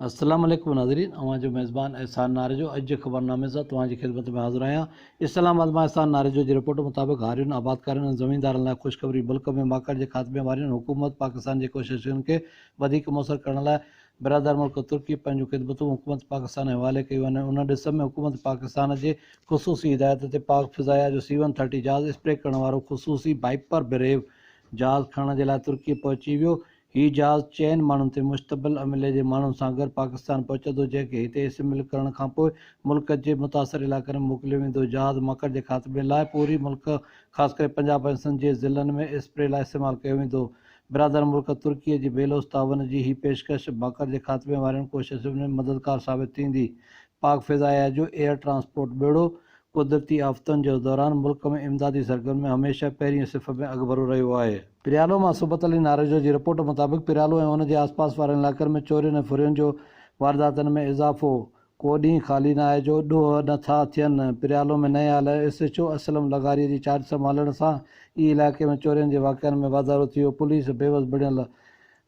अस्सलाम वालेकुम नाज़रीन, अवां जो मेज़बान एहसान नारेजो अॼु जे ख़बरनामे सां तव्हांजी ख़िदमत में हाज़िर आहियां। इस्लामाबाद मां एहसान नारेजो जी रिपोर्ट मुताबिक़ हारियुनि आबादकारनि ऐं ज़मींदारनि लाइ ख़ुशख़बरी। मुल्क में माकड़ जे ख़ात्मे वारियुनि हुकूमत पाकिस्तान जी कोशिशुनि खे वधीक मुअसर करण लाइ बिरादर मुल्क तुर्की पंहिंजूं ख़िदमतूं हुकूमत पाकिस्तान जे हवाले कयूं आहिनि। उन ॾिस में हुकूमत पाकिस्तान जे ख़ुसूसी हिदायत ते पाक फ़िज़ाया जो C-130 जहाज़ स्प्रे करण वारो ख़ुसूसी वाइपर ब्रेव जहाज़ खणण जे लाइ तुर्की पहुची वियो। हीउ जहाज़ 4 माण्हुनि ते मुश्तमिल अमिले जे माण्हुनि सां गॾु पाकिस्तान पहुचंदो, जंहिंखे हिते इस्तेमालु करण खां पोइ मुल्क जे मुतासिर इलाइक़नि में मोकिलियो वेंदो। जहाज़ मकर जे ख़ात्मे लाइ पूरी मुल्क ख़ासि करे पंजाब ऐं सिंध जे ज़िलनि में स्प्रे लाइ इस्तेमालु कयो वेंदो। बिरादर मुल्क तुर्कीअ जी बेलोस तावन जी हीअ पेशकश मकर जे ख़ात्मे वारियुनि कोशिशुनि में मददगार साबित थींदी। पाक फ़िज़ाया जो एयर ट्रांसपोर्ट बेड़ो कुदरती आफ़तुनि जे दौरान मुल्क में इमदादी सरगर्मी में हमेशह पहिरीं सिफ़ में अॻिभरो रहियो आहे। पिरालो मां सुबत अली नारेजो जी रिपोर्ट मुताबिक़ पिरालो ऐं उन जे आसपास वारनि इलाइक़नि में चोरियुनि ऐं फुरियुनि जो वारदातनि में इज़ाफ़ो को ॾींहुं ख़ाली न आहे जो ॾोह नथा थियनि। पिरालो में नए आयल SHO असलम लगारीअ जी चार्ज संभालण सां ई इलाइक़े में चोरियुनि जे वाक़िअनि में वाधारो थी वियो। पुलिस बेवस बणियल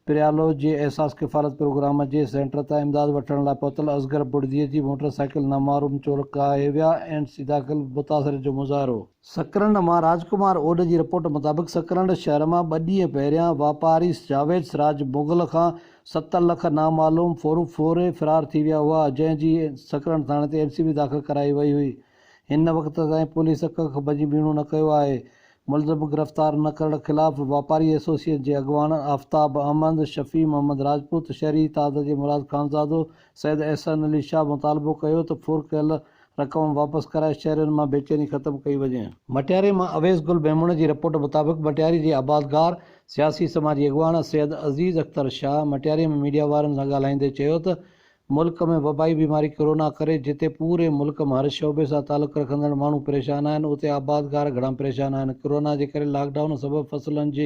पिरालो जे एहसास किफ़ालत प्रोग्राम जे सेंटर तां इमदाद वठण लाइ पहुतल असगर बुर्दीअ जी मोटरसाइकिल नामालूम चोरकाए विया ऐं सीधाकल मुतासिर जो मुज़ाहिरो। सकरंड मां राजकुमार ओड जी रिपोर्ट मुताबिक़ सकरंड शहर मां 2 ॾींहं पहिरियां वापारी जावेद सिराज मुग़ल खां 7 लख नामालूम फोरे फरार थी विया हुआ, जंहिंजी सकरंड थाणे ते NCB दाख़िल कराई वई हुई। हिन वक़्त ताईं पुलिस कख भॼी बीणो न कयो आहे। मुलज़िम गिरफ़्तार न करण ख़िलाफ़ वापारी एसोसिएशन जे अॻुवान आफ्ताब अहमद, शफ़ी मोहम्मद राजपूत, शहरी ताद जे मुराद ख़ानज़ादो, सैद अहसन अली शाह मुतालबो कयो त फुर कयल रक़म वापसि कराए शहरनि मां बेचैनी ख़तमु कई वञे। मटियारे मां अवेस गुल मेमून जी रिपोर्ट मुताबिक़ मटियारी जे आबादगार सियासी समाजी अॻुवान सैयद अज़ीज़ अख्तर शाह मटियारी में मीडिया वारनि सां ॻाल्हाईंदे चयो त मुल्क में वबाई बीमारी कोरोना करे जिते पूरे मुल्क में हर शोबे सां तालुक़ु रखंदड़ माण्हू परेशान आहिनि, उते आबादगार घणा परेशान आहिनि। कोरोना जे करे लॉकडाउन सबबि फसलुनि जे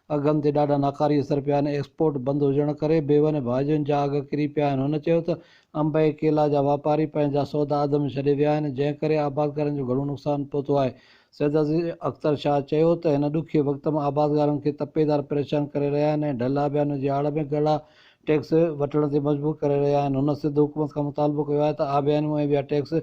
अघनि ते ॾाढा नाकारी असर पिया आहिनि। एक्सपोर्ट बंदि हुजण करे बेवनि भाॼियुनि जा अघ किरी पिया आहिनि। हुन चयो त अंब ऐं केला जा वापारी पंहिंजा सौदा अधु में छॾे विया आहिनि, जंहिं करे आबादकारनि जो घणो नुक़सानु पहुतो आहे। सैयद अज़ीज़ अख्तर शाह चयो त हिन ॾुखिये वक़्त में आबादकारनि खे तपेदार परेशान करे रहिया आहिनि ऐं ढिल आबियान जी आड़ में ॻड़ा टैक्स वठण ते मजबूर करे रहिया आहिनि। हुन सिंध हुकूमत खां मुतालबो कयो आहे त आबियानियूं ऐं ॿिया टैक्स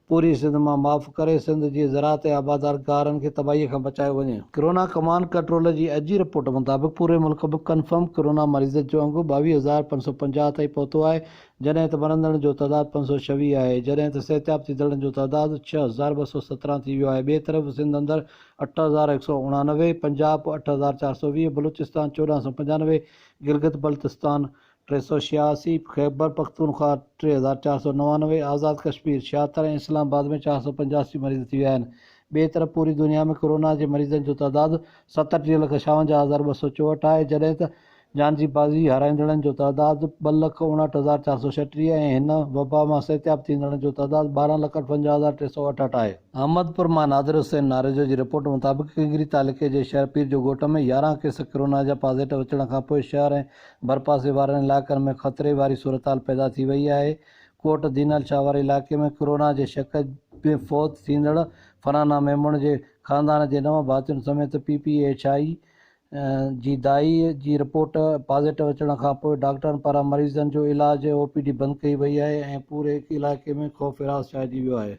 पूरी सिंध मां माफ़ करे सिंध जी ज़राअत ऐं आबादकारनि खे तबाहीअ खां बचायो वञे। कोरोना कमांड कंट्रोल जी अॼु जी रिपोर्ट मुताबिक़ पूरे मुल्क में कंफर्म कोरोना मरीज़ जो अंगु 22,550 ताईं पहुतो आहे, जॾहिं त मरंदड़ जो तइदाद 526 आहे, जॾहिं त सिहतयाब थींदड़नि जो तइदाद 6,217 थी वियो आहे। ॿिए तरफ़ सिंध अंदरि 8,189, पंजाब 8,420, बलूचिस्तान 1,495, गिलगित बल्तिस्तान 386, खैबर पख्तूनख्वा 3,499, आज़ाद कश्मीर 76 ऐं इस्लामाबाद में 485 मरीज़ थी विया आहिनि। ॿिए तरफ़ पूरी दुनिया में कोरोना जे मरीज़नि जो तइदाद 37,56,264 आहे, जॾहिं त जानजी बाज़ी हाराईंदड़नि जो तइदाद 2,59,436 ऐं हिन वबा मां सिहतयाब थींदड़नि जो तइदाद 12,58,368 आहे। अहमदपुर मां नादिर हुसैन नारेजो जी रिपोर्ट मुताबिक़ किंगरी तालुक़े जे शहरपीर जो ॻोठ में 11 केस कोरोना जा पॉज़िटिव अचण खां पोइ शहर ऐं भरपासे वारनि इलाइक़नि में ख़तरे वारी सूरतहाल पैदा थी वई आहे। कोट दीनाल शाह वारे इलाइक़े में कोरोना जे शक में फ़ौत थींदड़ फरहाना मेमून जे ख़ानदान जे 9 भातियुनि समेत PPHI जी दाई जी रिपोर्ट पॉज़िटिव अचण खां पोइ डॉक्टरनि पारां मरीज़नि जो इलाजु OPD बंदि कई वई आहे ऐं पूरे इलाइक़े में ख़ौफ़ हिरास छाइजी वियो आहे।